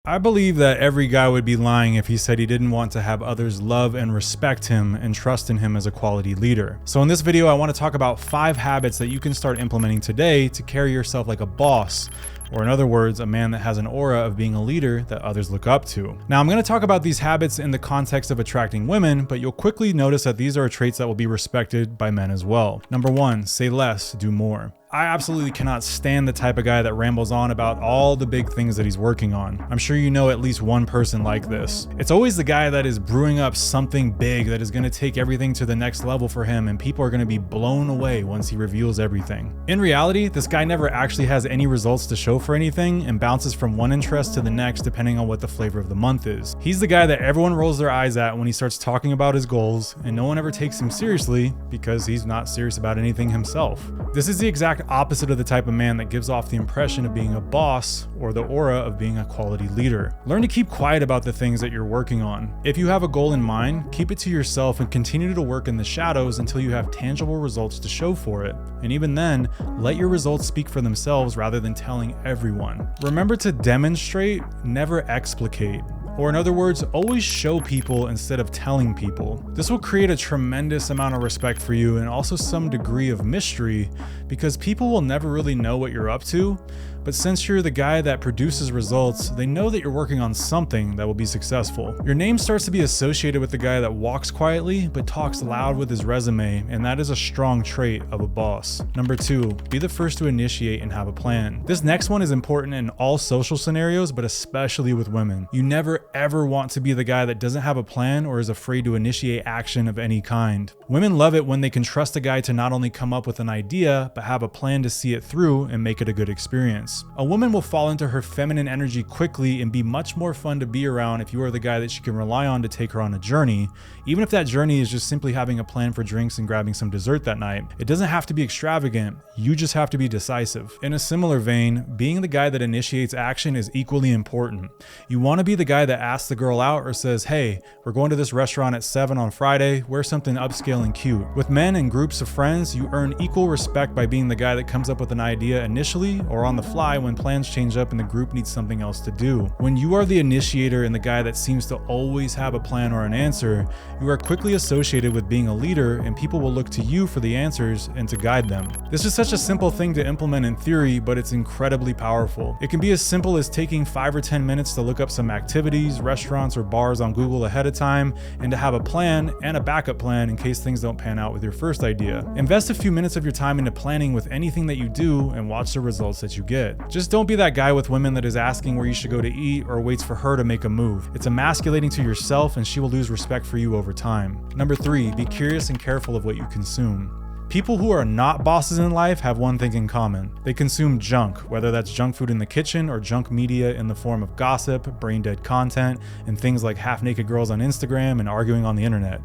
I believe that every guy would be lying if he said he didn't want to have others love and respect him and trust in him as a quality leader. So in this video, I want to talk about 5 habits that you can start implementing today to carry yourself like a boss, or in other words, a man that has an aura of being a leader that others look up to. Now, I'm going to talk about these habits in the context of attracting women, but you'll quickly notice that these are traits that will be respected by men as well. Number 1, say less, do more. I absolutely cannot stand the type of guy that rambles on about all the big things that he's working on. I'm sure you know at least one person like this. It's always the guy that is brewing up something big that is going to take everything to the next level for him, and people are going to be blown away once he reveals everything. In reality, this guy never actually has any results to show for anything and bounces from one interest to the next depending on what the flavor of the month is. He's the guy that everyone rolls their eyes at when he starts talking about his goals, and no one ever takes him seriously because he's not serious about anything himself. This is the exact opposite of the type of man that gives off the impression of being a boss or the aura of being a quality leader. Learn to keep quiet about the things that you're working on. If you have a goal in mind, keep it to yourself and continue to work in the shadows until you have tangible results to show for it. And even then, let your results speak for themselves rather than telling everyone. Remember to demonstrate, never explicate. Or in other words, always show people instead of telling people. This will create a tremendous amount of respect for you and also some degree of mystery, because people will never really know what you're up to. But since you're the guy that produces results, they know that you're working on something that will be successful. Your name starts to be associated with the guy that walks quietly but talks loud with his resume, and that is a strong trait of a boss. Number 2, be the first to initiate and have a plan. This next one is important in all social scenarios, but especially with women. You never ever want to be the guy that doesn't have a plan or is afraid to initiate action of any kind. Women love it when they can trust a guy to not only come up with an idea, but have a plan to see it through and make it a good experience. A woman will fall into her feminine energy quickly and be much more fun to be around if you are the guy that she can rely on to take her on a journey, even if that journey is just simply having a plan for drinks and grabbing some dessert that night. It doesn't have to be extravagant, you just have to be decisive. In a similar vein, being the guy that initiates action is equally important. You want to be the guy that asks the girl out or says, "Hey, we're going to this restaurant at 7 on Friday, wear something upscale and cute." With men and groups of friends, you earn equal respect by being the guy that comes up with an idea initially or on the fly when plans change up and the group needs something else to do. When you are the initiator and the guy that seems to always have a plan or an answer, you are quickly associated with being a leader, and people will look to you for the answers and to guide them. This is such a simple thing to implement in theory, but it's incredibly powerful. It can be as simple as taking 5 or 10 minutes to look up some activities, restaurants, or bars on Google ahead of time, and to have a plan and a backup plan in case things don't pan out with your first idea. Invest a few minutes of your time into planning with anything that you do and watch the results that you get. Just don't be that guy with women that is asking where you should go to eat or waits for her to make a move. It's emasculating to yourself, and she will lose respect for you over time. Number 3, be curious and careful of what you consume. People who are not bosses in life have one thing in common. They consume junk, whether that's junk food in the kitchen or junk media in the form of gossip, brain-dead content, and things like half-naked girls on Instagram and arguing on the internet.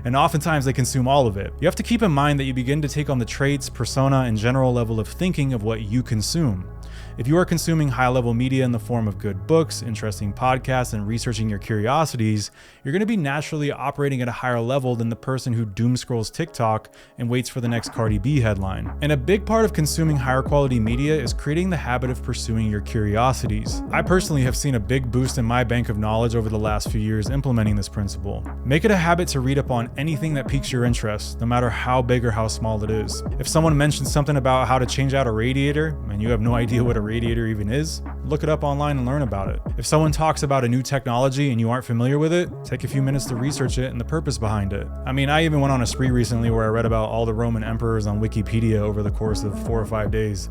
And oftentimes they consume all of it. You have to keep in mind that you begin to take on the traits, persona, and general level of thinking of what you consume. If you are consuming high-level media in the form of good books, interesting podcasts, and researching your curiosities, you're going to be naturally operating at a higher level than the person who doom scrolls TikTok and waits for the next Cardi B headline. And a big part of consuming higher quality media is creating the habit of pursuing your curiosities. I personally have seen a big boost in my bank of knowledge over the last few years implementing this principle. Make it a habit to read up on anything that piques your interest, no matter how big or how small it is. If someone mentions something about how to change out a radiator, and you have no idea what a radiator even is, look it up online and learn about it. If someone talks about a new technology and you aren't familiar with it, take a few minutes to research it and the purpose behind it. I mean, I even went on a spree recently where I read about all the Roman emperors on Wikipedia over the course of 4 or 5 days.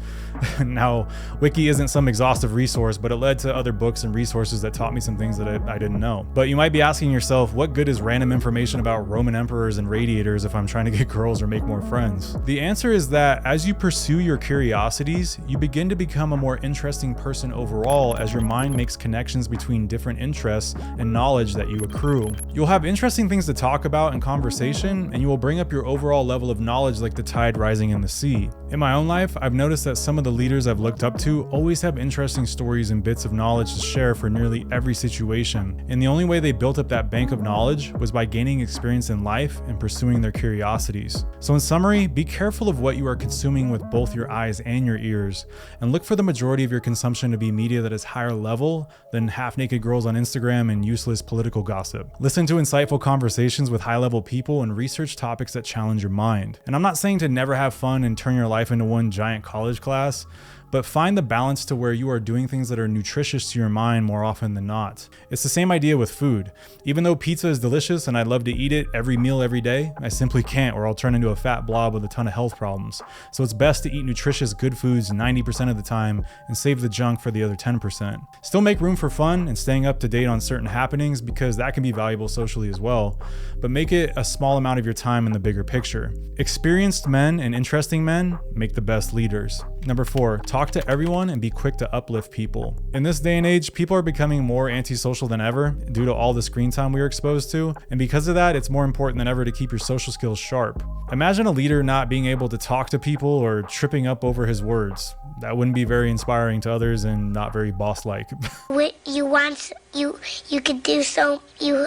Now, Wiki isn't some exhaustive resource, but it led to other books and resources that taught me some things that I didn't know. But you might be asking yourself, what good is random information about Roman emperors and radiators if I'm trying to get girls or make more friends? The answer is that as you pursue your curiosities, you begin to become a more interesting person overall as your mind makes connections between different interests and knowledge that you accrue. You'll have interesting things to talk about in conversation, and you will bring up your overall level of knowledge like the tide rising in the sea. In my own life, I've noticed that some of the leaders I've looked up to always have interesting stories and bits of knowledge to share for nearly every situation, and the only way they built up that bank of knowledge was by gaining experience in life and pursuing their curiosities. So in summary, be careful of what you are consuming with both your eyes and your ears, and look for the majority of your consumption to be quality media that is higher level than half-naked girls on Instagram and useless political gossip. Listen to insightful conversations with high-level people and research topics that challenge your mind. And I'm not saying to never have fun and turn your life into one giant college class, but find the balance to where you are doing things that are nutritious to your mind more often than not. It's the same idea with food. Even though pizza is delicious and I'd love to eat it every meal every day, I simply can't, or I'll turn into a fat blob with a ton of health problems. So it's best to eat nutritious, good foods 90% of the time and save the junk for the other 10%. Still make room for fun and staying up to date on certain happenings, because that can be valuable socially as well, but make it a small amount of your time in the bigger picture. Experienced men and interesting men make the best leaders. Number 4, talk to everyone and be quick to uplift people. In this day and age, people are becoming more antisocial than ever due to all the screen time we are exposed to, and because of that, it's more important than ever to keep your social skills sharp. Imagine a leader not being able to talk to people or tripping up over his words. That wouldn't be very inspiring to others and not very boss-like. What you want, you could do so, you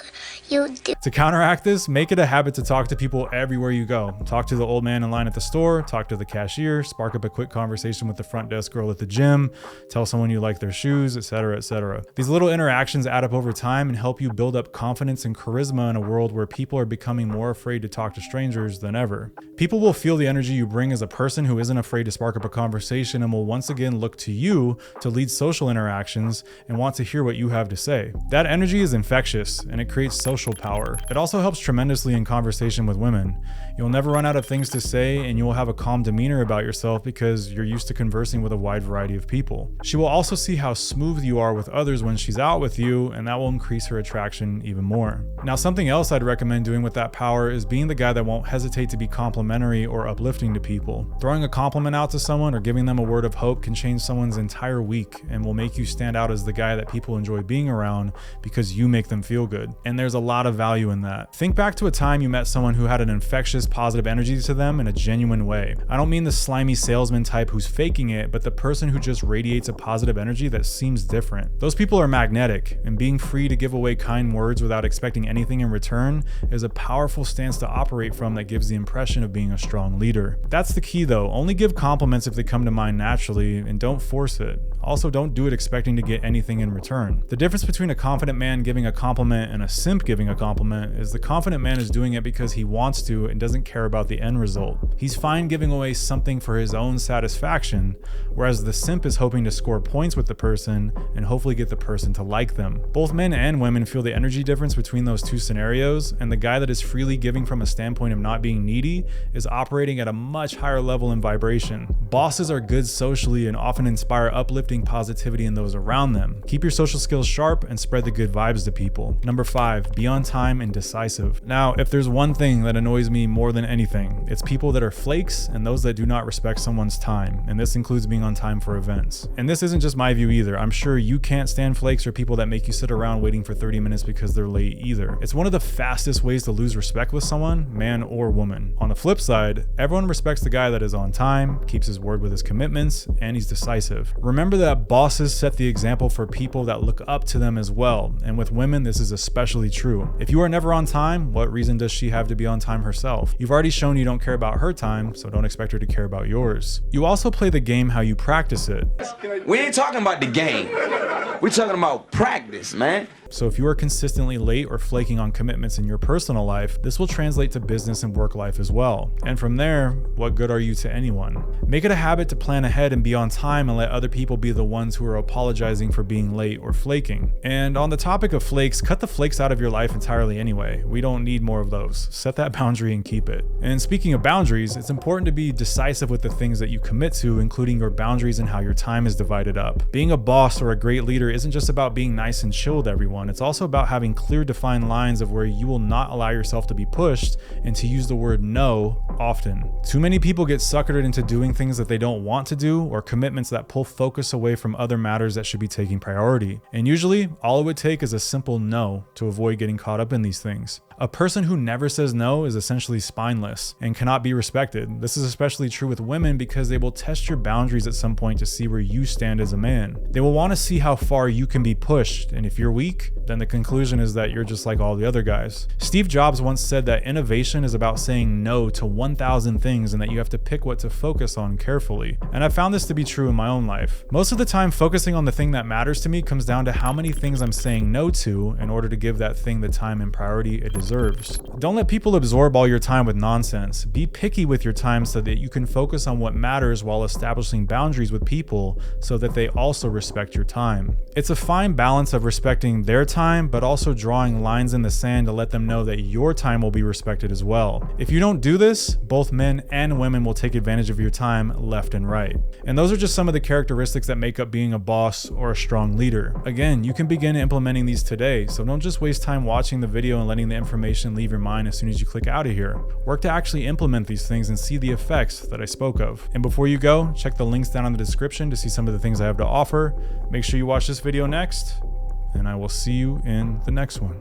do. To counteract this, make it a habit to talk to people everywhere you go. Talk to the old man in line at the store, talk to the cashier, spark up a quick conversation with the front desk girl at the gym, tell someone you like their shoes, etc., etc. These little interactions add up over time and help you build up confidence and charisma in a world where people are becoming more afraid to talk to strangers than ever. People will feel the energy you bring as a person who isn't afraid to spark up a conversation and will once again look to you to lead social interactions and want to hear what you have to say. That energy is infectious and it creates social power. It also helps tremendously in conversation with women. You'll never run out of things to say and you will have a calm demeanor about yourself because you're used to conversing with a wide variety of people. She will also see how smooth you are with others when she's out with you, and that will increase her attraction even more. Now, something else I'd recommend doing with that power is being the guy that won't hesitate to be complimentary or uplifting to people. Throwing a compliment out to someone or giving them a word of hope can change someone's entire week and will make you stand out as the guy that people enjoy being around because you make them feel good. And there's a lot of value in that. Think back to a time you met someone who had an infectious positive energy to them in a genuine way. I don't mean the slimy salesman type who's faking it, but the person who just radiates a positive energy that seems different. Those people are magnetic, and being free to give away kind words without expecting anything in return is a powerful stance to operate from that gives the impression of being a strong leader. That's the key though. Only give compliments if they come to mind naturally, and don't force it. Also, don't do it expecting to get anything in return. The difference between a confident man giving a compliment and a simp giving a compliment is the confident man is doing it because he wants to and doesn't care about the end result. He's fine giving away something for his own satisfaction, whereas the simp is hoping to score points with the person and hopefully get the person to like them. Both men and women feel the energy difference between those two scenarios, and the guy that is freely giving from a standpoint of not being needy is operating at a much higher level in vibration. Bosses are good socially and often inspire uplifting positivity in those around them. Keep your social skills sharp and spread the good vibes to people. Number 5, be on time and decisive. Now, if there's one thing that annoys me more than anything, it's people that are flakes and those that do not respect someone's time, and this includes being on time for events. And this isn't just my view either. I'm sure you can't stand flakes or people that make you sit around waiting for 30 minutes because they're late either. It's one of the fastest ways to lose respect with someone, man or woman. On the flip side, everyone respects the guy that is on time, keeps his word with his commitments, and he's decisive. Remember that bosses set the example for people that look up to them as well, and with women this is especially true. If you are never on time, what reason does she have to be on time herself? You've already shown you don't care about her time, so don't expect her to care about yours. You also play the game how you practice it. We ain't talking about the game. We're talking about practice, man. So if you are consistently late or flaking on commitments in your personal life, this will translate to business and work life as well. And from there, what good are you to anyone? Make it a habit to plan ahead and be on time and let other people be the ones who are apologizing for being late or flaking. And on the topic of flakes, cut the flakes out of your life entirely anyway. We don't need more of those. Set that boundary and keep it. And speaking of boundaries, it's important to be decisive with the things that you commit to, including your boundaries and how your time is divided up. Being a boss or a great leader isn't just about being nice and chill with everyone. It's also about having clear defined lines of where you will not allow yourself to be pushed and to use the word no often. Too many people get suckered into doing things that they don't want to do or commitments that pull focus away from other matters that should be taking priority. And usually all it would take is a simple no to avoid getting caught up in these things. A person who never says no is essentially spineless and cannot be respected. This is especially true with women because they will test your boundaries at some point to see where you stand as a man. They will want to see how far you can be pushed, and if you're weak, then the conclusion is that you're just like all the other guys. Steve Jobs once said that innovation is about saying no to 1,000 things and that you have to pick what to focus on carefully. And I found this to be true in my own life. Most of the time, focusing on the thing that matters to me comes down to how many things I'm saying no to in order to give that thing the time and priority it deserves. Don't let people absorb all your time with nonsense. Be picky with your time so that you can focus on what matters while establishing boundaries with people so that they also respect your time. It's a fine balance of respecting their time, but also drawing lines in the sand to let them know that your time will be respected as well. If you don't do this, both men and women will take advantage of your time left and right. And those are just some of the characteristics that make up being a boss or a strong leader. Again, you can begin implementing these today, so don't just waste time watching the video and letting the information leave your mind as soon as you click out of here. Work to actually implement these things and see the effects that I spoke of. And before you go, check the links down in the description to see some of the things I have to offer. Make sure you watch this video next, and I will see you in the next one.